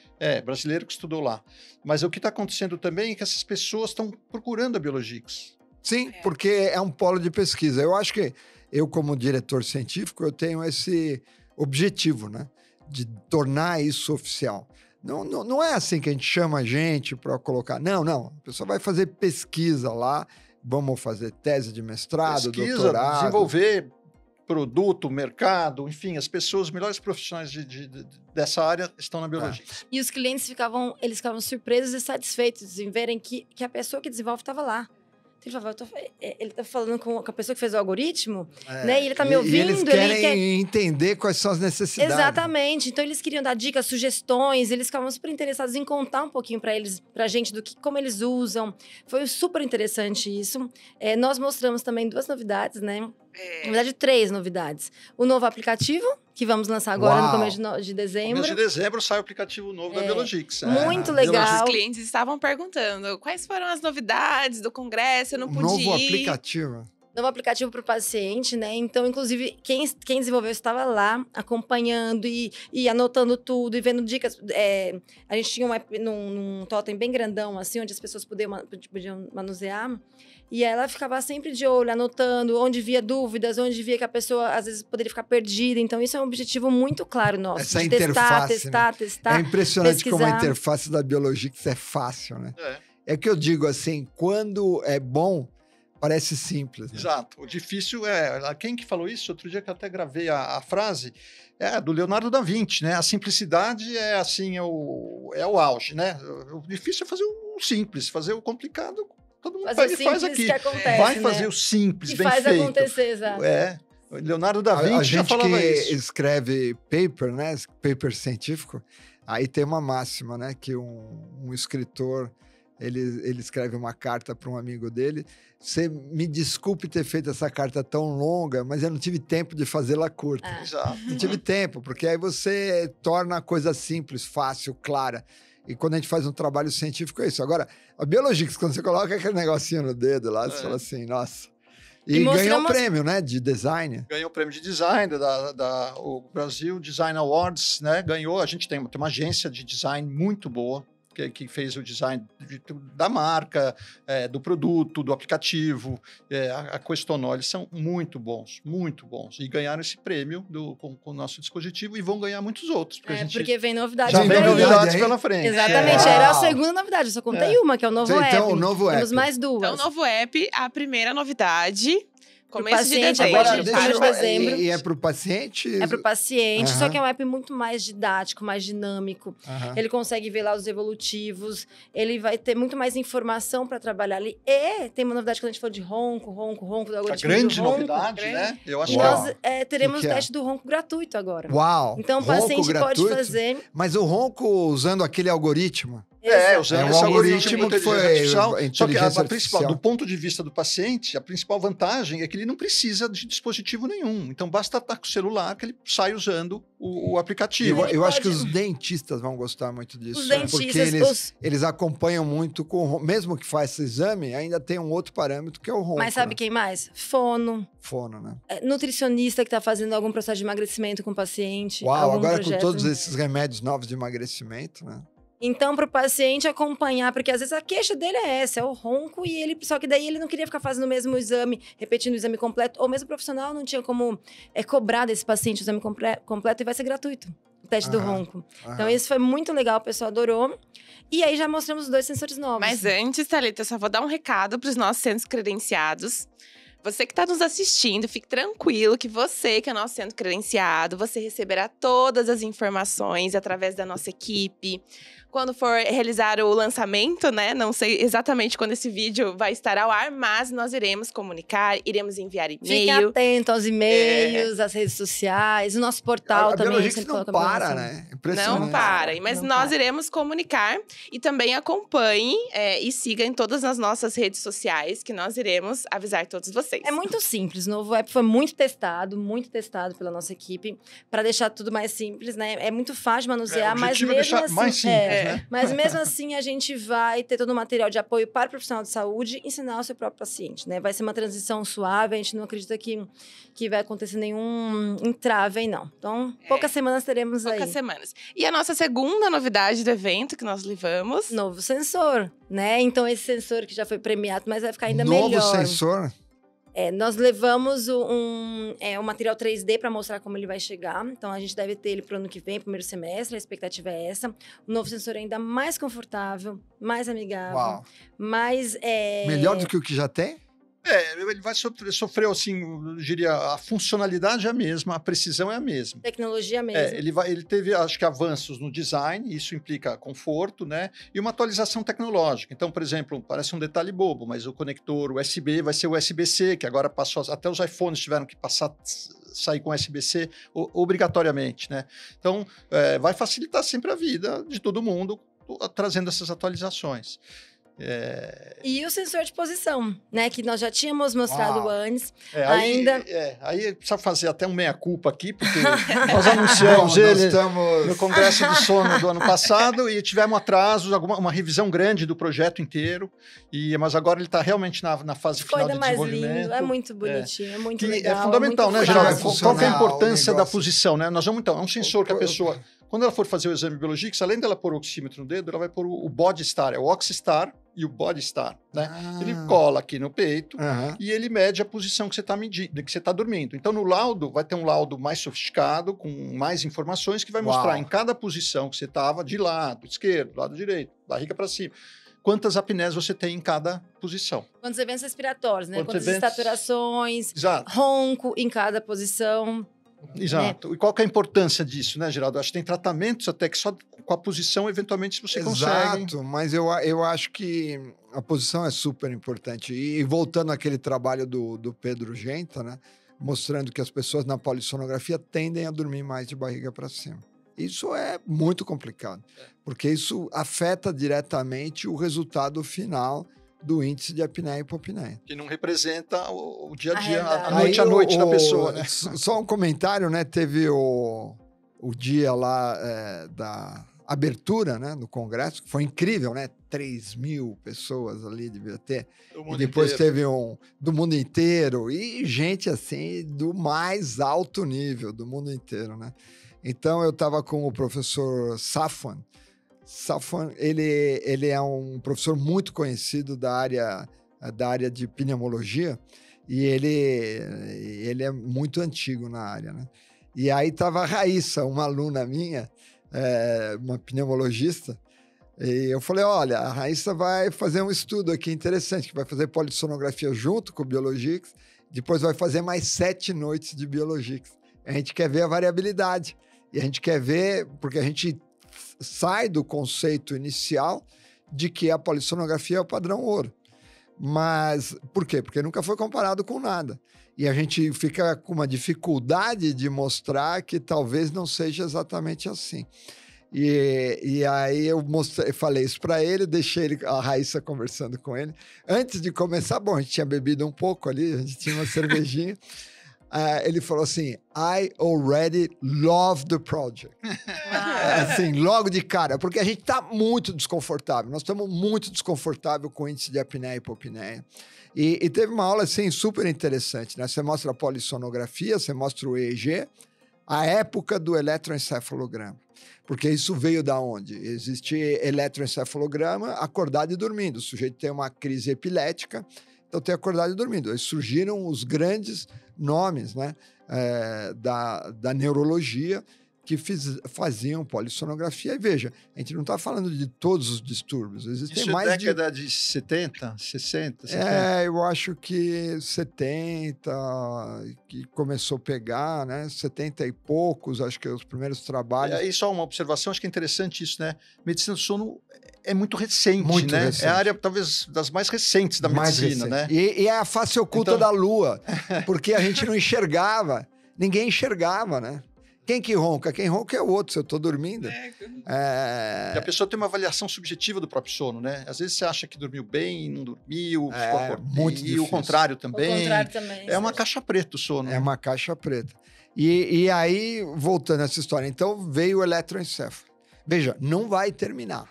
brasileiro que estudou lá. Mas o que está acontecendo também é que essas pessoas estão procurando a Biologix. Sim, porque é um polo de pesquisa. Eu acho que eu, como diretor científico, eu tenho esse objetivo, né? De tornar isso oficial. Não é assim que a gente chama a gente para colocar. Não. A pessoa vai fazer pesquisa lá, vamos fazer tese de mestrado, Pesquisa, doutorado. desenvolver produto, mercado, enfim, as pessoas, os melhores profissionais dessa área estão na Biologix. E os clientes ficavam surpresos e satisfeitos em verem que a pessoa que desenvolve estava lá. Ele falava, ele tá falando com a pessoa que fez o algoritmo, né? E ele tá me ouvindo. E eles querem entender quais são as necessidades. Exatamente. Então, eles queriam dar dicas, sugestões, eles ficavam super interessados em contar um pouquinho pra gente como eles usam. Foi super interessante isso. Nós mostramos também 2 novidades, né? Na verdade, 3 novidades. O novo aplicativo, que vamos lançar agora no começo de dezembro. No começo de dezembro sai o aplicativo novo da Biologix. Muito legal. Os clientes estavam perguntando quais foram as novidades do congresso, eu não podia Novo ir. aplicativo. Novo aplicativo para o paciente, né? Então, inclusive, quem desenvolveu estava lá, acompanhando e anotando tudo e vendo dicas. A gente tinha um app num totem bem grandão, assim, onde as pessoas podiam manusear. E ela ficava sempre de olho, anotando onde via dúvidas, onde via que a pessoa, às vezes, poderia ficar perdida. Então, isso é um objetivo muito claro nosso. Essa de interface, testar, É impressionante como a pesquisar. interface da Biologix é fácil, né? É que eu digo assim, quando é bom, parece simples. Né? Exato. O difícil quem que falou isso? Outro dia que eu até gravei a frase, do Leonardo da Vinci, né? A simplicidade é assim, é o auge, né? O difícil é fazer o simples, fazer o complicado. Todo mundo Fazer o faz simples aqui. que acontece, Vai né? fazer o simples, E bem faz feito. acontecer, exato. Leonardo da A Vinci já gente falava que isso. escreve paper, né? Paper científico, aí tem uma máxima, né? Que um escritor ele escreve uma carta para um amigo dele. Você me desculpe ter feito essa carta tão longa, mas eu não tive tempo de fazê-la curta. Exato. Não tive tempo, porque aí você torna a coisa simples, fácil, clara. E quando a gente faz um trabalho científico, é isso. Agora, a Biologics, quando você coloca aquele negocinho no dedo lá, você fala assim, nossa. E ganhou o prêmio, né, de design. Ganhou o prêmio de design o Brasil Design Awards, né? Ganhou. A gente tem uma agência de design muito boa, que fez o design da marca, do produto, do aplicativo, a Questonol. Eles são muito bons. E ganharam esse prêmio com o nosso dispositivo e vão ganhar muitos outros. Porque vem novidade. Já vem novidades pela frente. Exatamente, era a segunda novidade. Eu só contei uma, que é o novo app. Então, o novo app. Temos mais duas. Então, o novo app, a primeira novidade... Começo de paciente, dezembro. agora para dezembro. E é para o paciente? É para o paciente, só que é um app muito mais didático, mais dinâmico. Ele consegue ver lá os evolutivos, ele vai ter muito mais informação para trabalhar ali. E tem uma novidade quando a gente falou de ronco do algoritmo. A grande do ronco, novidade, né? Eu acho e nós teremos o teste do ronco gratuito agora. Uau! Então o paciente pode fazer... Mas o ronco usando aquele algoritmo? Usando esse algoritmo que foi artificial. Só que a principal, artificial. do ponto de vista do paciente, a principal vantagem é que ele não precisa de dispositivo nenhum. Então, basta estar com o celular que ele sai usando o aplicativo. Eu acho que os dentistas vão gostar muito disso. Os dentistas... Porque eles acompanham muito com... Mesmo que faça exame, ainda tem um outro parâmetro que é o ronco. Mas sabe quem mais? Fono, né? Nutricionista que está fazendo algum processo de emagrecimento com o paciente. Uau, agora com todos esses remédios novos de emagrecimento, né? Então, para o paciente acompanhar, porque às vezes a queixa dele é essa, é o ronco, só que daí ele não queria ficar fazendo o mesmo exame, repetindo o exame completo, ou mesmo o profissional não tinha como cobrar desse paciente o exame completo e vai ser gratuito, o teste do ronco. Então, isso foi muito legal, o pessoal adorou. E aí já mostramos os 2 sensores novos. Mas antes, Thalita, eu só vou dar um recado para os nossos centros credenciados. Você que está nos assistindo, fique tranquilo que você, que é nosso centro credenciado, você receberá todas as informações através da nossa equipe. Quando for realizar o lançamento, né? Não sei exatamente quando esse vídeo vai estar ao ar, mas nós iremos comunicar, iremos enviar e-mail. Fique atento aos e-mails, às redes sociais, o nosso portal também. A Biologics não para, né? Impressionante. Não para, mas nós iremos comunicar e também acompanhe e siga em todas as nossas redes sociais, que nós iremos avisar todos vocês. É muito simples, o novo app foi muito testado pela nossa equipe, para deixar tudo mais simples, né? É muito fácil de manusear, mas mesmo deixar assim... mais simples, né? Mas mesmo assim, a gente vai ter todo o material de apoio para o profissional de saúde ensinar o seu próprio paciente, né? Vai ser uma transição suave, a gente não acredita que vai acontecer nenhum entrave aí, não. Então, poucas semanas teremos aí. Poucas semanas. E a nossa segunda novidade do evento que nós levamos... Novo sensor, né? Então, esse sensor que já foi premiado, mas vai ficar ainda melhor. Novo sensor? Nós levamos um material 3D para mostrar como ele vai chegar. Então, a gente deve ter ele para o ano que vem, primeiro semestre. A expectativa é essa. O novo sensor é ainda mais confortável, mais amigável. Uau. Mais... Melhor do que o que já tem? Ele vai sofrer, assim, eu diria, a funcionalidade é a mesma, a precisão é a mesma. Tecnologia mesmo. Ele teve, acho que, avanços no design, isso implica conforto, né? E uma atualização tecnológica. Então, por exemplo, parece um detalhe bobo, mas o conector USB vai ser o USB-C, que agora passou, até os iPhones tiveram que sair com USB-C obrigatoriamente, né? Então, vai facilitar sempre a vida de todo mundo, trazendo essas atualizações. E o sensor de posição, né? Que nós já tínhamos mostrado antes. Aí precisa fazer até um meia-culpa aqui, porque nós anunciamos ele no Congresso do Sono do ano passado e tivemos atrasos, uma revisão grande do projeto inteiro. Mas agora ele está realmente na fase final de desenvolvimento. Mais lindo, é muito bonitinho, é muito legal. É fundamental, né, Geraldo? Qual que é a importância da posição, né? Nós vamos, então, é um sensor que a pessoa... Quando ela for fazer o exame Biologics, além dela pôr o oxímetro no dedo, ela vai pôr o Body Star, o Oxystar e o Body Star, né? Ele cola aqui no peito e ele mede a posição que você está medindo, que você está dormindo. Então, no laudo, vai ter um laudo mais sofisticado, com mais informações, que vai mostrar em cada posição que você estava, de lado esquerdo, lado direito, barriga para cima, quantas apneias você tem em cada posição. Quantos eventos respiratórios, né? Quantas estaturações, ronco em cada posição. Exato. E qual que é a importância disso, né, Geraldo? Acho que tem tratamentos até que só com a posição, eventualmente, você consegue. Exato, mas eu acho que a posição é super importante. E voltando àquele trabalho do Pedro Genta, né, mostrando que as pessoas na polissonografia tendem a dormir mais de barriga para cima. Isso é muito complicado, porque isso afeta diretamente o resultado final do índice de apneia e hipopneia. Que não representa o dia a dia, realidade. a noite da pessoa, né? Só um comentário, né? Teve o dia lá da abertura, né, no Congresso, que foi incrível, né? 3.000 pessoas ali devia ter. E depois teve do mundo inteiro e gente assim do mais alto nível do mundo inteiro, né? Então eu estava com o professor Safwan. Safwan, ele é um professor muito conhecido da área de pneumologia e ele é muito antigo na área, né? E aí estava a Raíssa, uma aluna minha, uma pneumologista, e eu falei, olha, a Raíssa vai fazer um estudo aqui interessante, que vai fazer polissonografia junto com o Biologics, depois vai fazer mais 7 noites de Biologics. A gente quer ver a variabilidade, e a gente quer ver, porque a gente sai do conceito inicial de que a polissonografia é o padrão ouro. Mas por quê? Porque nunca foi comparado com nada. E a gente fica com uma dificuldade de mostrar que talvez não seja exatamente assim. E aí eu falei isso para ele, deixei a Raíssa conversando com ele. Antes de começar, bom, a gente tinha bebido um pouco ali, a gente tinha uma cervejinha. Ele falou assim, I already love the project. Assim, logo de cara, porque a gente está muito desconfortável. Nós estamos muito desconfortáveis com o índice de apneia e hipopneia. E teve uma aula, assim, super interessante, né? Você mostra a polissonografia, você mostra o EEG, a época do eletroencefalograma. Porque isso veio da onde? Existe eletroencefalograma acordado e dormindo. O sujeito tem uma crise epilética, então tem acordado e dormindo. Aí surgiram os grandes nomes, né, da neurologia que faziam polissonografia. E veja, a gente não está falando de todos os distúrbios. Existem Isso mais é década de 70, 60, 70? Eu acho que 70, que começou a pegar, né? 70 e poucos, acho que os primeiros trabalhos. E só uma observação, acho que é interessante isso, né? Medicina do sono é muito recente, muito né? Recente. É a área, talvez, das mais recentes da medicina, né? E é a face oculta da Lua, porque a gente não enxergava, ninguém enxergava, né? Quem que ronca? Quem ronca é o outro, se eu estou dormindo. E a pessoa tem uma avaliação subjetiva do próprio sono, né? Às vezes você acha que dormiu bem, não dormiu, ficou acordado. Muito e difícil. o contrário também. O contrário também. É uma caixa preta o sono. É uma caixa preta. E aí, voltando a essa história, então veio o eletroencefalo. Veja, não vai terminar.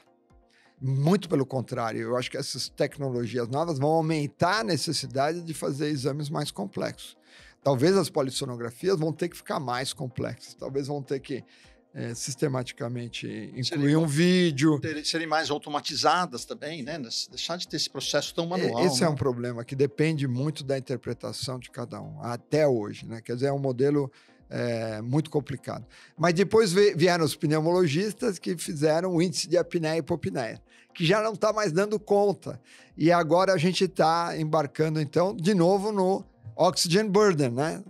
Muito pelo contrário, eu acho que essas tecnologias novas vão aumentar a necessidade de fazer exames mais complexos. Talvez as polissonografias vão ter que ficar mais complexas. Talvez vão ter que sistematicamente incluir um vídeo. Serem mais automatizadas também, né? Deixar de ter esse processo tão manual. Esse é um problema que depende muito da interpretação de cada um, até hoje, né? Quer dizer, é um modelo muito complicado. Mas depois vieram os pneumologistas que fizeram o índice de apneia e hipopneia, que já não está mais dando conta. E agora a gente está embarcando, então, de novo no oxygen burden, né?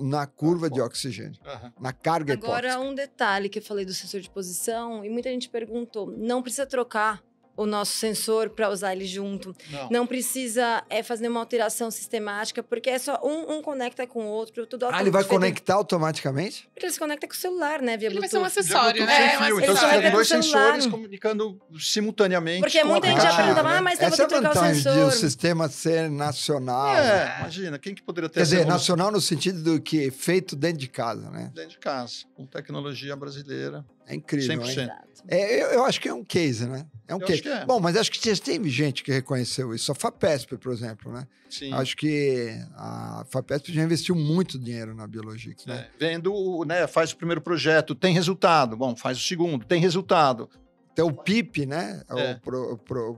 Na curva de oxigênio, na carga hipóxica. Agora, um detalhe que eu falei do sensor de posição, e muita gente perguntou, não precisa trocar o nosso sensor para usar ele junto. Não precisa fazer nenhuma alteração sistemática, porque é só um conecta com o outro. Tudo ele vai conectar automaticamente? Porque ele se conecta com o celular, né? Via ele Bluetooth. vai ser um acessório, né? né? Então você tem dois celular. sensores comunicando simultaneamente. Porque muita gente já perguntava, mas eu vou ter que trocar o Essa é a vantagem sensor. de o sistema ser nacional. Imagina, quem que poderia ter Quer dizer, nacional no sentido do que feito dentro de casa, né? Dentro de casa, com tecnologia brasileira. É incrível, 100%. hein? Eu acho que é um case, né? É um case. Acho que é. Bom, mas acho que tem gente que reconheceu isso. A FAPESP, por exemplo, né? Sim. Acho que a FAPESP já investiu muito dinheiro na Biologics, né? Vendo, né? Faz o primeiro projeto, tem resultado. Bom, faz o segundo, tem resultado. Então, o PIP, né?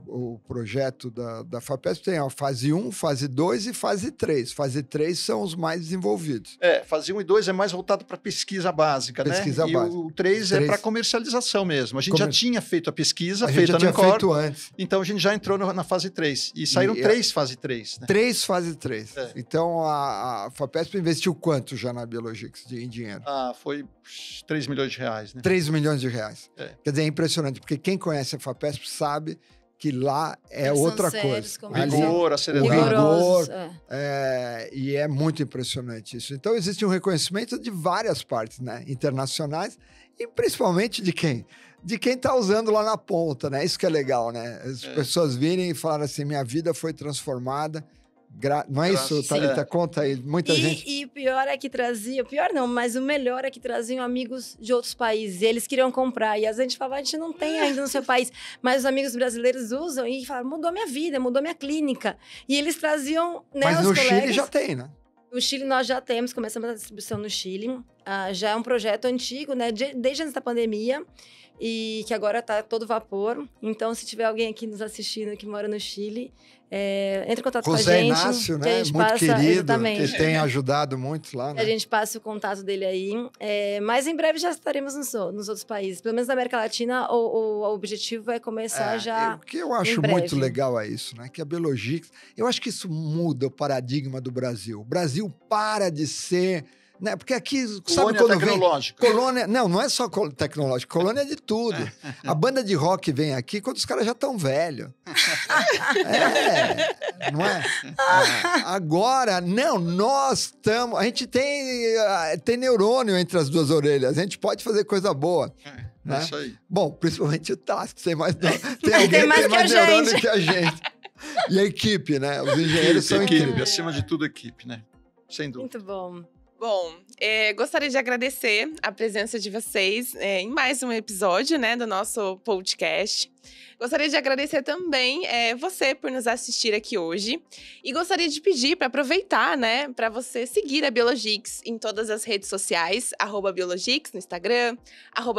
O projeto da FAPESP tem a fase 1, fase 2 e fase 3. Fase 3 são os mais desenvolvidos. Fase 1 e 2 é mais voltado para pesquisa básica, pesquisa né? básica. E o 3 é para comercialização mesmo. A gente já tinha feito a pesquisa, feita no já tinha Incor, feito antes. Então, a gente já entrou na fase 3. E saíram 3 fase 3, né? 3 fase 3. Então, a FAPESP investiu quanto já na Biologics em dinheiro? Foi 3 milhões de reais, né? 3 milhões de reais. Quer dizer, é impressionante, porque quem conhece a FAPESP sabe que lá é outra coisa. O rigor, a seriedade. O rigor, e é muito impressionante isso. Então, existe um reconhecimento de várias partes, né? Internacionais E principalmente de quem? De quem está usando lá na ponta, né? Isso que é legal, né? As pessoas virem e falaram assim, minha vida foi transformada. Não é isso, Thalita? Conta aí. Muita gente... E o pior é que traziam... Pior não, mas o melhor é que traziam amigos de outros países. E eles queriam comprar. E às vezes a gente falava, a gente não tem ainda no seu país. Mas os amigos brasileiros usam e falaram, mudou minha vida, mudou minha clínica. E eles traziam, né, mas os no colegas... Chile já tem, né? No Chile nós já temos, começamos a distribuição no Chile. Já é um projeto antigo, né? Desde antes da pandemia. E que agora está todo vapor. Então, se tiver alguém aqui nos assistindo que mora no Chile, entre em contato com a gente. José Inácio, né? Muito querido, exatamente. que tem ajudado muito lá, né? A gente passa o contato dele aí. Mas em breve já estaremos nos outros países. Pelo menos na América Latina, o objetivo é começar já. O que eu acho muito legal é isso, né? Que a Biologix, eu acho que isso muda o paradigma do Brasil. O Brasil para de ser... Né? Porque aqui, sabe quando tecnológica. Vem colônia... Não é só tecnológica, colônia é de tudo. A banda de rock vem aqui quando os caras já estão velhos. Não é? Agora, não, nós estamos... A gente tem neurônio entre as duas orelhas, a gente pode fazer coisa boa. Né? Isso aí. Bom, principalmente o Tasco, tem mais neurônio que a gente. E a equipe, né? Os engenheiros são incríveis. Acima de tudo, equipe, né? Sem dúvida. Muito bom. Bom, gostaria de agradecer a presença de vocês em mais um episódio, né, do nosso podcast. Gostaria de agradecer também você por nos assistir aqui hoje. E gostaria de pedir para aproveitar, né, para você seguir a Biologix em todas as redes sociais, @Biologix no Instagram,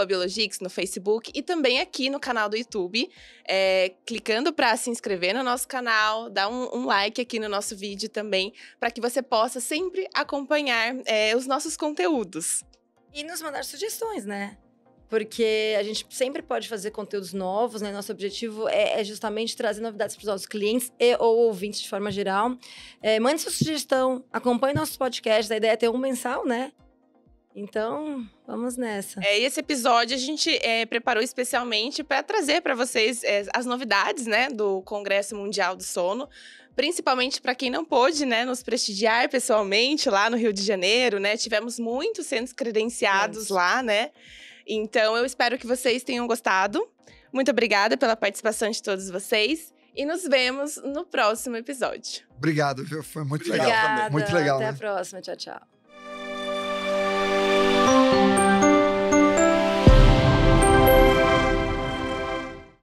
@Biologix no Facebook e também aqui no canal do YouTube, clicando para se inscrever no nosso canal, dar um like aqui no nosso vídeo também, para que você possa sempre acompanhar os nossos conteúdos. E nos mandar sugestões, né? Porque a gente sempre pode fazer conteúdos novos, né? Nosso objetivo é justamente trazer novidades para os nossos clientes ou ouvintes de forma geral. Mande sua sugestão, acompanhe nossos podcasts. A ideia é ter um mensal, né? Então, vamos nessa. E esse episódio a gente preparou especialmente para trazer para vocês as novidades, né, do Congresso Mundial do Sono. Principalmente para quem não pôde, né, nos prestigiar pessoalmente lá no Rio de Janeiro, né? Tivemos muitos centros credenciados lá, né? Então, eu espero que vocês tenham gostado. Muito obrigada pela participação de todos vocês. E nos vemos no próximo episódio. Obrigado, viu? Foi muito legal. Obrigada. Muito legal. Até né? a próxima. Tchau, tchau.